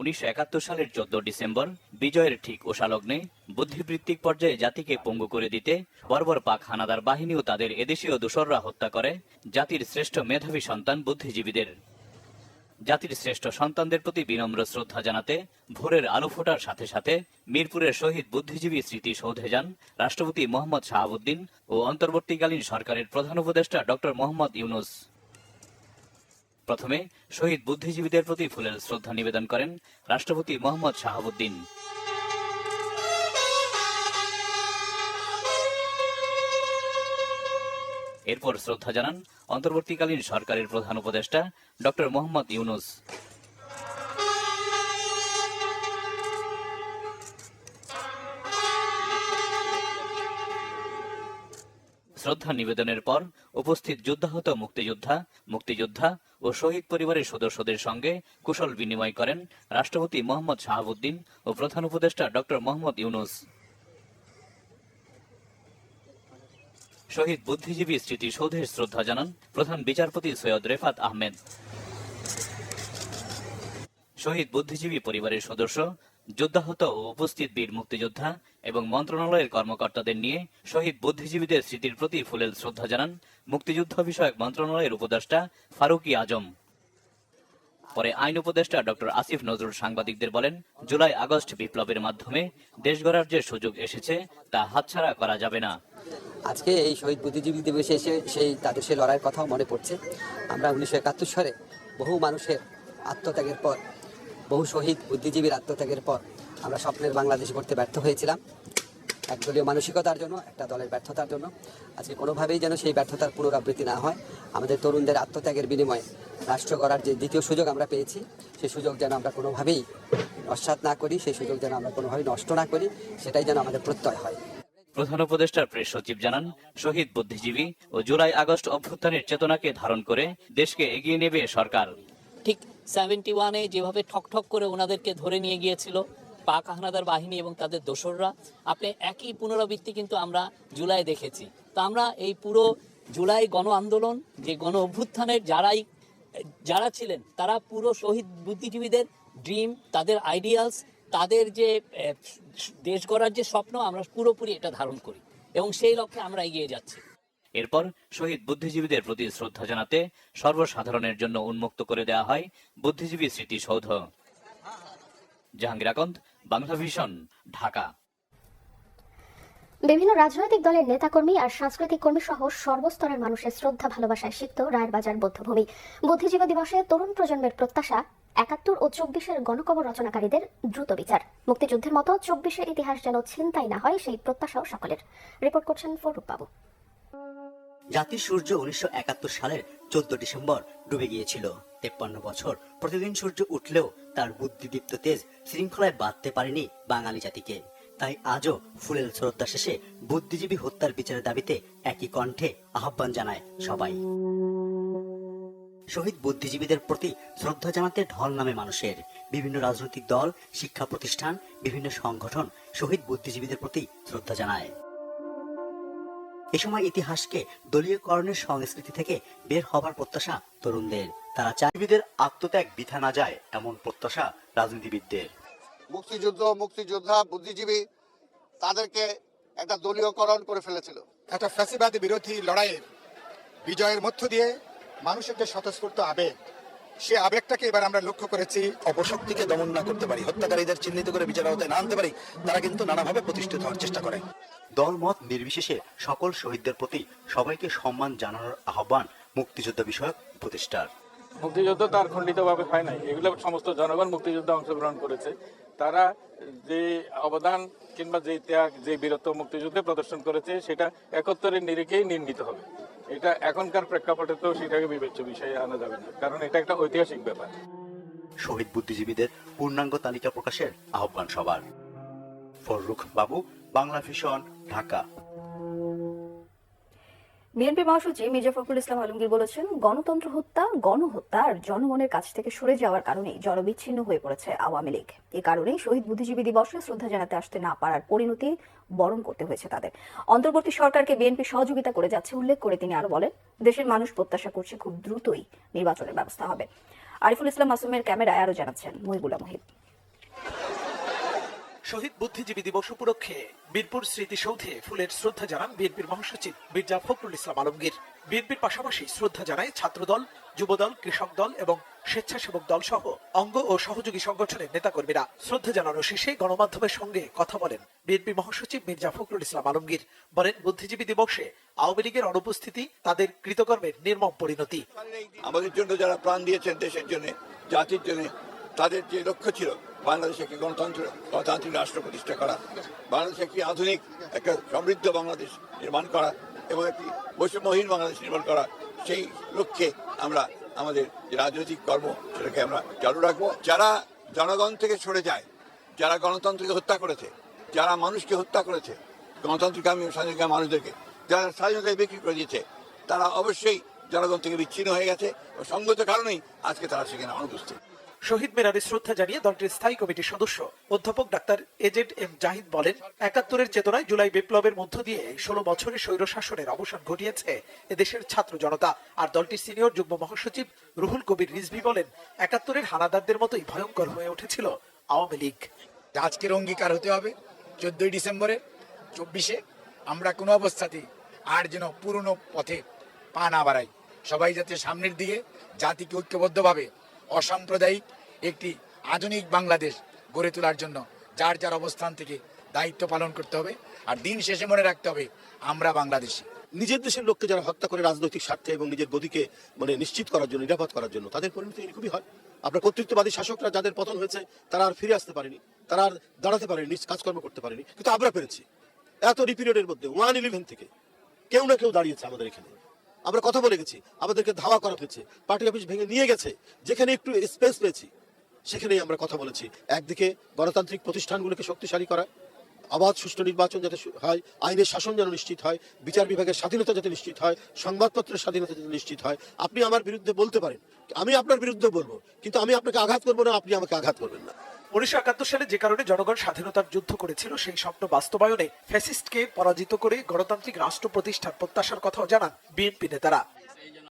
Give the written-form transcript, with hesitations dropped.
1971 সালের 14 ডিসেম্বর বিজয়ের ঠিক ওষালগ্নে বুদ্ধিবৃত্তিক পর্যায়ে জাতিকে পঙ্গু করে দিতে বর্বর পাক হানাদার বাহিনী ও তাদের এদেশীয় দোসররা হত্যা করে জাতির শ্রেষ্ঠ মেধাবী সন্তান বুদ্ধিজীবীদের। জাতির শ্রেষ্ঠ সন্তানদের প্রতি বিনম্র শ্রদ্ধা জানাতে ভোরের আলো ফোটার সাথে সাথে মিরপুরের শহীদ বুদ্ধিজীবী স্মৃতিসৌধে যান রাষ্ট্রপতি মোহাম্মদ শাহাবুদ্দিন ও অন্তর্বর্তীকালীন সরকারের প্রধান উপদেষ্টা ডক্টর মোহাম্মদ ইউনূস। প্রথমে শহীদ বুদ্ধিজীবীদের প্রতি ফুলের শ্রদ্ধা নিবেদন করেন রাষ্ট্রপতি মোহাম্মদ শাহাবুদ্দিন। এরপর শ্রদ্ধা জানান অন্তর্বর্তীকালীন সরকারের প্রধান উপদেষ্টা ডক্টর মোহাম্মদ ইউনূস। শ্রদ্ধা নিবেদনের পর উপস্থিত যুদ্ধাহত মুক্তিযোদ্ধা ও শহীদ পরিবারের সদস্যদের সঙ্গে কুশল বিনিময় করেন রাষ্ট্রপতি মোহাম্মদ শাহাবুদ্দিন ও প্রধান উপদেষ্টা ডক্টর মোহাম্মদ ইউনূস। শহীদ বুদ্ধিজীবী স্মৃতিসৌধে শ্রদ্ধা জানান প্রধান বিচারপতি সৈয়দ রেফাত আহমেদ। শহীদ বুদ্ধিজীবী পরিবারের সদস্য, যুদ্ধাহত ও উপস্থিত বীর মুক্তিযোদ্ধা এবং মন্ত্রণালয়ের কর্মকর্তাদের নিয়ে শহীদ বুদ্ধিজীবীদের স্মৃতির প্রতি ফুলেল শ্রদ্ধা জানান মুক্তিযুদ্ধ বিষয়ক মন্ত্রণালয়ের উপদেষ্টা ফারুকী আজম। পরে আইন উপদেষ্টা ডক্টর আসিফ নজরুল সাংবাদিকদের বলেন, জুলাই আগস্ট বিপ্লবের মাধ্যমে দেশ গড়ার যে সুযোগ এসেছে তা হাতছাড়া করা যাবে না। আজকে এই শহীদ বুদ্ধিজীবী দিবসে এসে তাদের সেই লড়াইয়ের কথাও মনে পড়ছে। আমরা 1971 সালে বহু মানুষের আত্মত্যাগের পর, বহু শহীদ বুদ্ধিজীবীর আত্মত্যাগের পর আমরা স্বপ্নের বাংলাদেশ গড়তে ব্যর্থ হয়েছিলাম একদলীয় মানসিকতার জন্য, একটা দলের ব্যর্থতার জন্য। আজকে কোনোভাবেই যেন সেই ব্যর্থতার পুনরাবৃত্তি না হয়। আমাদের তরুণদের আত্মত্যাগের বিনিময়ে রাষ্ট্র গড়ার যে দ্বিতীয় সুযোগ আমরা পেয়েছি, সেই সুযোগ যেন আমরা কোনোভাবেই নস্যাৎ না করি, সেই সুযোগ যেন আমরা কোনোভাবেই নষ্ট না করি, সেটাই যেন আমাদের প্রত্যয় হয়। প্রধান উপদেষ্টার প্রেস সচিব জানান, শহীদ বুদ্ধিজীবী ও জুলাই আগস্ট অভ্যুত্থানের চেতনাকে ধারণ করে দেশকে এগিয়ে নেবে সরকার। ঠিক 71-এ যেভাবে ঠক করে ওনাদেরকে ধরে নিয়ে গিয়েছিল পাক হানাদার বাহিনী এবং তাদের দোসররা, আপনি একই পুনরাবৃত্তি কিন্তু আমরা জুলাই দেখেছি। তো আমরা এই পুরো জুলাই গণ আন্দোলন, যে গণ অভ্যুত্থানের যারা ছিলেন, তারা পুরো শহীদ বুদ্ধিজীবীদের ড্রিম, তাদের আইডিয়ালস, তাদের যে দেশ গড়ার যে স্বপ্ন, আমরা পুরোপুরি এটা ধারণ করি এবং সেই লক্ষ্যে আমরা এগিয়ে যাচ্ছি। এরপর শহীদ বুদ্ধিজীবীদের প্রতি শ্রদ্ধা জানাতে সর্বসাধারণের জন্য উন্মুক্ত করে দেওয়া হয় বুদ্ধিজীবী স্মৃতিসৌধ। জাহাঙ্গীর আকন্দ, বাংলা ভিশন, ঢাকা। বিভিন্ন রাজনৈতিক দলের নেতাকর্মী আর সাংস্কৃতিক কর্মী সহ সর্বস্তরের মানুষের শ্রদ্ধা ভালোবাসায় সিক্ত রায়ের বাজার বৌদ্ধভূমি। বুদ্ধিজীবী দিবসে তরুণ প্রজন্মের প্রত্যাশা 71 ও 24-এর গণকবর রচনাকারীদের দ্রুত বিচার। মুক্তিযুদ্ধের মতো 24-এর ইতিহাস যেন ছিনতাই না হয়, সেই প্রত্যাশাও সকলের। রিপোর্ট করছেন ফরুক বাবু। জাতির সূর্য 1971 সালের 14 ডিসেম্বর ডুবে গিয়েছিল। 53 বছর প্রতিদিন সূর্য উঠলেও তার বুদ্ধিদীপ্ত তেজ শৃঙ্খলায় বাঁধতে পারেনি বাঙালি জাতিকে। তাই আজও ফুলেল শ্রদ্ধা শেষে বুদ্ধিজীবী হত্যার বিচারের দাবিতে একই কণ্ঠে আহ্বান জানায় সবাই। শহীদ বুদ্ধিজীবীদের প্রতি শ্রদ্ধা জানাতে ঢল নামে মানুষের। বিভিন্ন রাজনৈতিক দল, শিক্ষা প্রতিষ্ঠান, বিভিন্ন সংগঠন শহীদ বুদ্ধিজীবীদের প্রতি শ্রদ্ধা জানায়। এ সময় ইতিহাসকে দলীয়করণের সংস্কৃতি থেকে বের হবার প্রত্যাশা তরুণদের। তারা চাইবিদের আত্মত্যাগ বৃথা না যায়, এমন প্রত্যাশা রাজনীতিবিদদের। মুক্তিযোদ্ধা বুদ্ধিজীবী তাদেরকে একটা দলীয়করণ করে ফেলেছিল। একটা ফ্যাসিবাদী বিরোধী লড়াইয়ের বিজয়ের মধ্য দিয়ে মানুষের যে স্বতঃস্ফূর্ত আবেগ, সে আবেগটাকে এবার আমরা লক্ষ্য করেছি। অপশক্তিকে দমন না করতে পারি, হত্যাকারীদের চিহ্নিত করে বিচার আওতায় না আনতে পারি, তারা কিন্তু নানাভাবে প্রতিষ্ঠিত হওয়ার চেষ্টা করে। দলমত নির্বিশেষে সকল শহীদদের প্রতি সবাইকে সম্মান জানানোর আহ্বান মুক্তিযোদ্ধা বিষয়ক উপদেষ্টার। মুক্তিযুদ্ধ তো আর খণ্ডিতভাবে হয় নাই, এগুলো সমস্ত জনগণ মুক্তিযুদ্ধে অংশগ্রহণ করেছে। তারা যে অবদান কিংবা যে ত্যাগ, যে বীরত্ব মুক্তিযুদ্ধে প্রদর্শন করেছে, সেটা 71-এর নিরিখেই নির্ণীত হবে। এটা এখনকার প্রেক্ষাপটে তো সেটাকে বিবেচ্য বিষয়ে আনা যাবে না, কারণ এটা একটা ঐতিহাসিক ব্যাপার। শহীদ বুদ্ধিজীবীদের পূর্ণাঙ্গ তালিকা প্রকাশের আহ্বান সবার। ফরুক বাবু, বাংলা ভিশন, ঢাকা। বিএনপি মহাসচিব মির্জা ফখরুল ইসলাম আলমগীর বলেছেন, গণতন্ত্র হত্যা, গণহত্যা আর জনগণের কাছ থেকে সরে যাওয়ার কারণেই জনবিচ্ছিন্ন হয়ে পড়েছে আওয়ামী লীগ। এই কারণেই শহীদ বুদ্ধিজীবী দিবসে শ্রদ্ধা জানাতে আসতে না পারার পরিণতি বরণ করতে হয়েছে তাদের। অন্তর্বর্তী সরকারকে বিএনপি সহযোগিতা করে যাচ্ছে উল্লেখ করে তিনি আরো বলেন, দেশের মানুষ প্রত্যাশা করছে খুব দ্রুতই নির্বাচনের ব্যবস্থা হবে। আরিফুল ইসলাম মাসুমের ক্যামেরায় আরো জানাচ্ছেন মহিবুল্লাহ মহিব। শহীদ বুদ্ধিজীবী দিবস উপলক্ষে বীরপুর স্মৃতিসৌধে ফুলের শ্রদ্ধা জানান বিএনপির মহাসচিব মির্জা ফখরুল ইসলাম আলমগীর। বিএনপির পাশাপাশি শ্রদ্ধা জানায় ছাত্রদল, যুবদল, কৃষক দল এবং স্বেচ্ছাসেবক দল সহ অঙ্গ ও সহযোগী সংগঠনের নেতাকর্মীরা। শ্রদ্ধা জানানো শেষে গণমাধ্যমের সঙ্গে কথা বলেন বিএনপি মহাসচিব মির্জা ফখরুল ইসলাম আলমগীর। বলেন, বুদ্ধিজীবী দিবসে আওয়ামী লীগের অনুপস্থিতি তাদের কৃতকর্মের নির্মম পরিণতি। আমাদের জন্য যারা প্রাণ দিয়েছেন, দেশের জন্য, জাতির জন্য, তাদের যে লক্ষ্য ছিল বাংলাদেশে একটি গণতান্ত্রিক রাষ্ট্র প্রতিষ্ঠা করা, বাংলাদেশে একটি আধুনিক একটা সমৃদ্ধ বাংলাদেশ নির্মাণ করা এবং একটি বৈষম্যহীন বাংলাদেশ নির্মাণ করা, সেই লক্ষ্যে আমরা আমাদের যে রাজনৈতিক কর্ম সেটাকে আমরা চালু রাখবো। যারা জনগণ থেকে সরে যায়, যারা গণতন্ত্রকে হত্যা করেছে, যারা মানুষকে হত্যা করেছে, গণতান্ত্রিকামী ও স্বাধীনকামী মানুষদেরকে যারা স্বাধীনতায় বিক্রি করে দিয়েছে, তারা অবশ্যই জনগণ থেকে বিচ্ছিন্ন হয়ে গেছে ও সঙ্গত কারণেই আজকে তারা সেখানে অনুপস্থিত। শহীদ মিনারে শ্রদ্ধা জানিয়ে দলটির স্থায়ী কমিটির সদস্য অধ্যাপক ডাক্তার এজেড এম জাহিদ বলেন, ৭১-এর চেতনায় জুলাই বিপ্লবের মধ্য দিয়ে ১৬ বছরের স্বৈর শাসনের অবসান ঘটিয়েছে এদেশের ছাত্র জনতা। আর দলটির সিনিয়র যুগ্ম মহাসচিব রুহুল কবির রিজভী বলেন, ৭১-এর হানাদারদের মতোই ভয়ঙ্কর হয়ে উঠেছিল আওয়ামী লীগ। আজকের অঙ্গীকার হতে হবে 14 ডিসেম্বরে 24-এ আমরা কোনো অবস্থাতেই আর যেন পুরনো পথে পা না বাড়াই। সবাই যাতে সামনের দিকে জাতিকে ঐক্যবদ্ধভাবে অসাম্প্রদায়িক একটি আধুনিক বাংলাদেশ গড়ে তোলার জন্য যার যার অবস্থান থেকে দায়িত্ব পালন করতে হবে। আর দিন শেষে মনে রাখতে হবে, আমরা বাংলাদেশী। নিজের দেশের লোককে যারা হত্যা করে রাজনৈতিক স্বার্থে এবং নিজের গদিকে নিশ্চিত করার জন্য, নিরাপদ করার জন্য, তাদের পরিণতি এরকমই হয়। আপনার কর্তৃত্ববাদী শাসকরা যাদের পতন হয়েছে তারা আর ফিরে আসতে পারেনি, তারা আর দাঁড়াতে পারেনি, নিজ কাজকর্ম করতে পারেনি, কিন্তু আমরা পেরেছি। এত পিরিয়ডের মধ্যে 1/11 থেকে কেউ না কেউ দাঁড়িয়েছে আমাদের এখানে। আমরা কথা বলে গেছি, আমাদেরকে ধাওয়া করা হয়েছে, পার্টি অফিস ভেঙে নিয়ে গেছে, যেখানে একটু স্পেস পেয়েছি সেখানেই আমরা কথা বলেছি। একদিকে গণতান্ত্রিক প্রতিষ্ঠানগুলোকে শক্তিশালী করা, অবাধ সুষ্ঠু নির্বাচন যাতে হয়, আইনের শাসন যেন নিশ্চিত হয়, বিচার বিভাগের স্বাধীনতা যাতে নিশ্চিত হয়, সংবাদপত্রের স্বাধীনতা যাতে নিশ্চিত হয়। আপনি আমার বিরুদ্ধে বলতে পারেন, আমি আপনার বিরুদ্ধে বলবো, কিন্তু আমি আপনাকে আঘাত করবো না, আপনি আমাকে আঘাত করবেন না। ১৯৭১ সালে যে কারণে জনগণ স্বাধীনতার যুদ্ধ করেছিল, সেই স্বপ্ন বাস্তবায়নে ফ্যাসিস্টকে পরাজিত করে গণতান্ত্রিক রাষ্ট্র প্রতিষ্ঠার প্রত্যাশার কথাও জানান বিএনপি নেতারা।